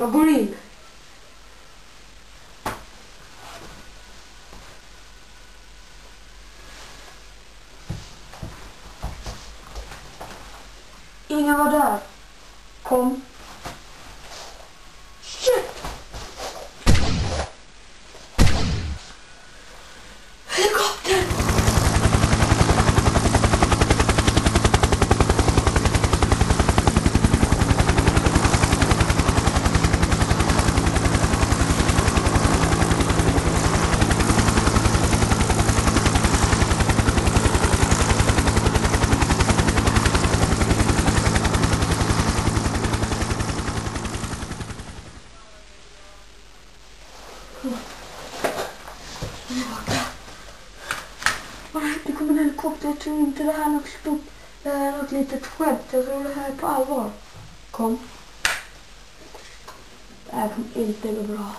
Jag går in. Ingen var där. Kom. Shit! Helikopter! Det kommer en helikopter. Jag tror inte det här är något stort. Det här är något litet skämt. Jag tror det här är på allvar. Kom. Det här kommer inte gå bra.